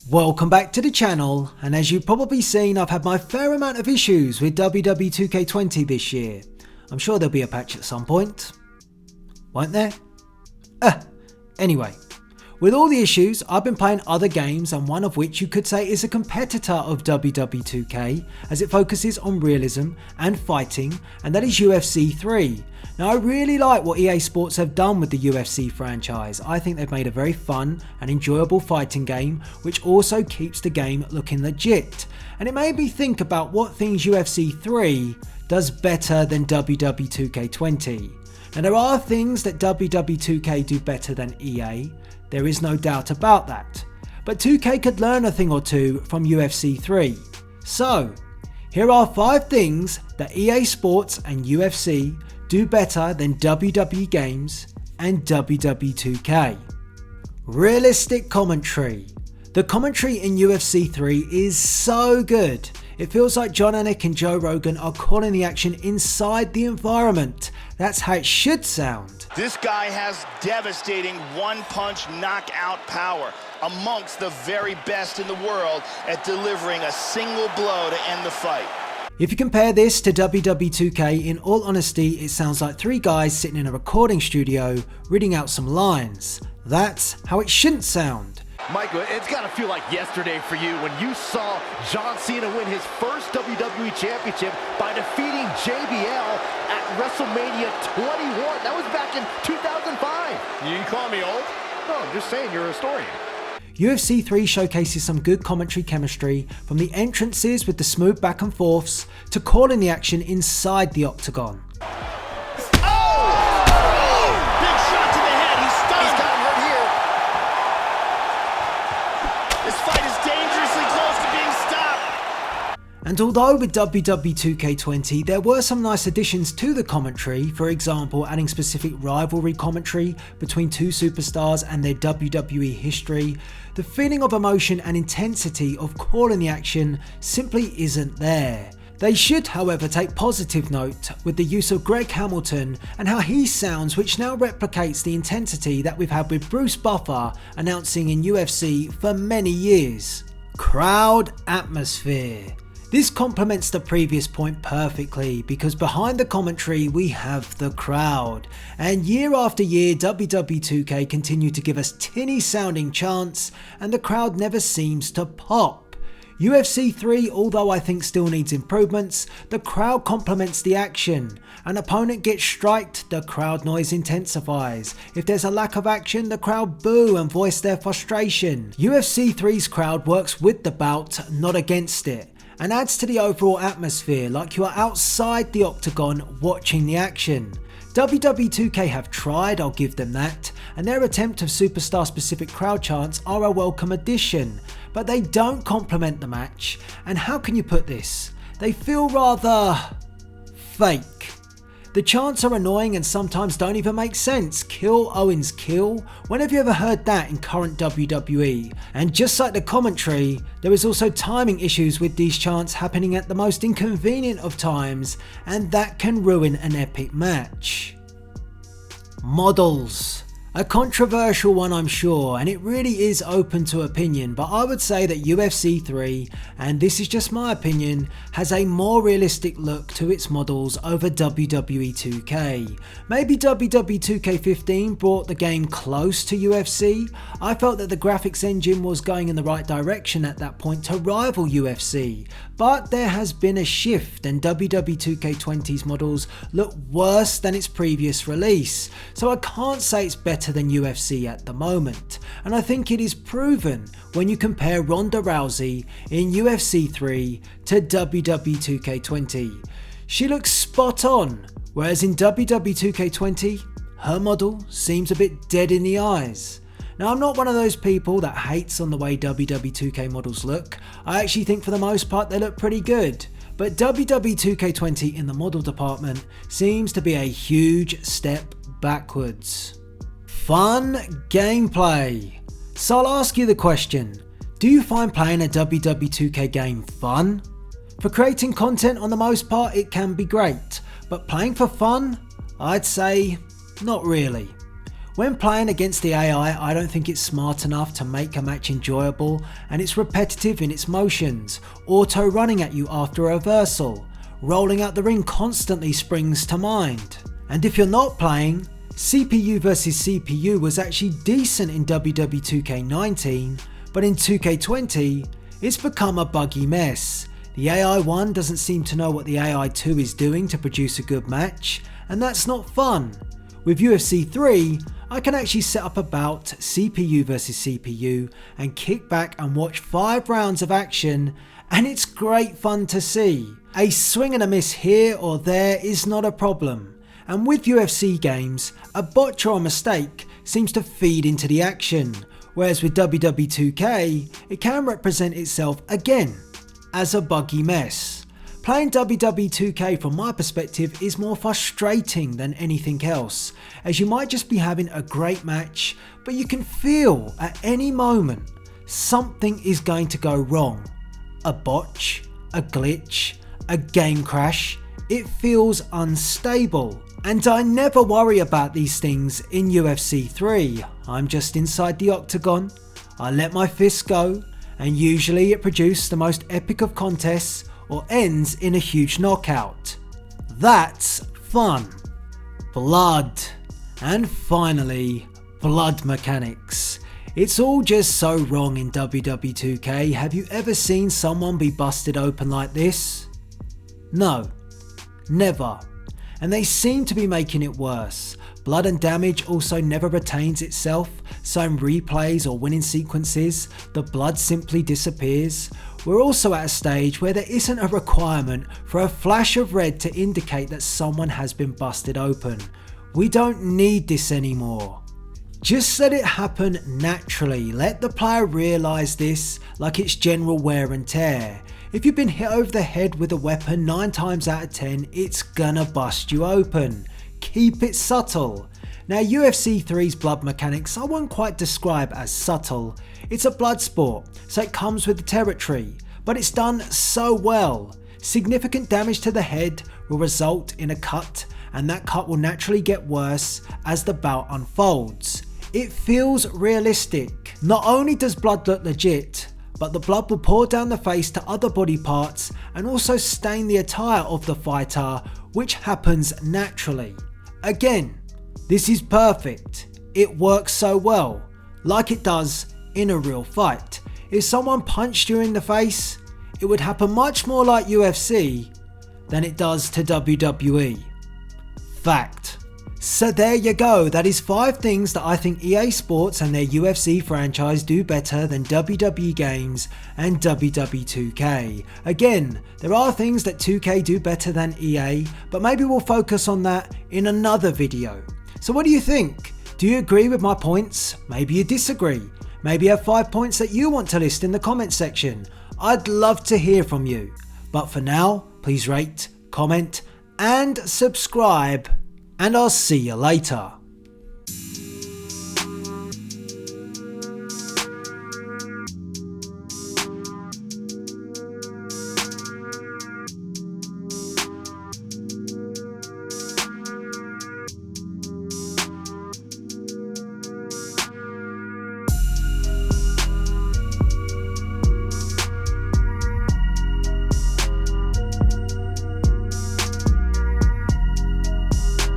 Welcome back to the channel, and as you've probably seen, I've had my fair amount of issues with WWE 2K20 this year. I'm sure there'll be a patch at some point. Won't there? Anyway, with all the issues, I've been playing other games, and one of which you could say is a competitor of WWE 2K, as it focuses on realism and fighting, and that is UFC 3. Now, I really like what EA Sports have done with the UFC franchise. I think they've made a very fun and enjoyable fighting game, which also keeps the game looking legit. And it made me think about what things UFC 3 does better than WWE 2K20. Now, there are things that WWE 2K do better than EA, there is no doubt about that. But 2K could learn a thing or two from UFC 3. So, here are 5 things that EA Sports and UFC do better than WWE Games and WWE 2K. Realistic commentary. The commentary in UFC 3 is so good. It feels like John Anik and Joe Rogan are calling the action inside the environment. That's how it should sound. This guy has devastating one-punch knockout power, amongst the very best in the world at delivering a single blow to end the fight. If you compare this to WWE 2K, in all honesty, it sounds like 3 guys sitting in a recording studio reading out some lines. That's how it shouldn't sound. Michael, it's got to feel like yesterday for you when you saw John Cena win his first WWE Championship by defeating JBL at WrestleMania 21. That was back in 2005. You call me old? No, I'm just saying you're a historian. UFC 3 showcases some good commentary chemistry, from the entrances with the smooth back and forths to calling the action inside the octagon. And although with WWE 2K20 there were some nice additions to the commentary, for example adding specific rivalry commentary between 2 superstars and their WWE history, the feeling of emotion and intensity of calling the action simply isn't there. They should, however, take positive note with the use of Greg Hamilton and how he sounds, which now replicates the intensity that we've had with Bruce Buffer announcing in UFC for many years. Crowd atmosphere. This complements the previous point perfectly, because behind the commentary we have the crowd, and year after year WWE 2K continue to give us tinny sounding chants and the crowd never seems to pop. UFC 3, although I think still needs improvements, the crowd complements the action. An opponent gets striked, the crowd noise intensifies. If there's a lack of action, the crowd boo and voice their frustration. UFC 3's crowd works with the bout, not against it, and adds to the overall atmosphere, like you are outside the octagon watching the action. WWE 2K have tried, I'll give them that, and their attempt of superstar specific crowd chants are a welcome addition, but they don't complement the match, and how can you put this? They feel rather fake. The chants are annoying and sometimes don't even make sense. Kill Owens kill? When have you ever heard that in current WWE? And just like the commentary, there is also timing issues with these chants happening at the most inconvenient of times, and that can ruin an epic match. Models. A controversial one, I'm sure, and it really is open to opinion, but I would say that UFC 3, and this is just my opinion, has a more realistic look to its models over WWE 2K. Maybe WWE 2K15 brought the game close to UFC. I felt that the graphics engine was going in the right direction at that point to rival UFC, but there has been a shift and WWE 2K20's models look worse than its previous release, so I can't say it's better than UFC at the moment, and I think it is proven when you compare Ronda Rousey in UFC 3 to WWE 2K20. She looks spot on, whereas in WWE 2K20 her model seems a bit dead in the eyes. Now, I'm not one of those people that hates on the way WWE 2K models look. I actually think for the most part they look pretty good, but WWE 2K20 in the model department seems to be a huge step backwards. Fun gameplay. So I'll ask you the question, do you find playing a WWE 2K game fun? For creating content on the most part it can be great, but playing for fun? I'd say not really. When playing against the AI, I don't think it's smart enough to make a match enjoyable, and it's repetitive in its motions, auto running at you after a reversal, rolling out the ring constantly springs to mind. And if you're not playing, CPU versus CPU was actually decent in WWE 2K19, but in 2K20, it's become a buggy mess. The AI 1 doesn't seem to know what the AI 2 is doing to produce a good match, and that's not fun. With UFC 3, I can actually set up a bout CPU versus CPU and kick back and watch 5 rounds of action, and it's great fun to see. A swing and a miss here or there is not a problem, and with UFC games, a botch or a mistake seems to feed into the action, whereas with WWE 2K, it can represent itself again as a buggy mess. Playing WWE 2K from my perspective is more frustrating than anything else, as you might just be having a great match, but you can feel at any moment something is going to go wrong. A botch, a glitch, a game crash, it feels unstable. And I never worry about these things in UFC 3, I'm just inside the octagon, I let my fists go, and usually it produces the most epic of contests or ends in a huge knockout. That's fun. Blood. And finally, blood mechanics. It's all just so wrong in WWE 2K. Have you ever seen someone be busted open like this? No, never. And they seem to be making it worse. Blood and damage also never retains itself, so in replays or winning sequences, the blood simply disappears. We're also at a stage where there isn't a requirement for a flash of red to indicate that someone has been busted open. We don't need this anymore. Just let it happen naturally, let the player realise this like it's general wear and tear. If you've been hit over the head with a weapon 9 times out of 10, it's gonna bust you open. Keep it subtle. Now UFC 3's blood mechanics I won't quite describe as subtle. It's a blood sport, so it comes with the territory, but it's done so well. Significant damage to the head will result in a cut, and that cut will naturally get worse as the bout unfolds. It feels realistic. Not only does blood look legit, but the blood will pour down the face to other body parts and also stain the attire of the fighter, which happens naturally. Again, this is perfect. It works so well, like it does in a real fight. If someone punched you in the face, it would happen much more like UFC than it does to WWE. Fact. So there you go, that is 5 things that I think EA Sports and their UFC franchise do better than WWE Games and WWE 2K. Again, there are things that 2K do better than EA, but maybe we'll focus on that in another video. So what do you think? Do you agree with my points? Maybe you disagree. Maybe you have 5 points that you want to list in the comments section. I'd love to hear from you. But for now, please rate, comment and subscribe. And I'll see you later.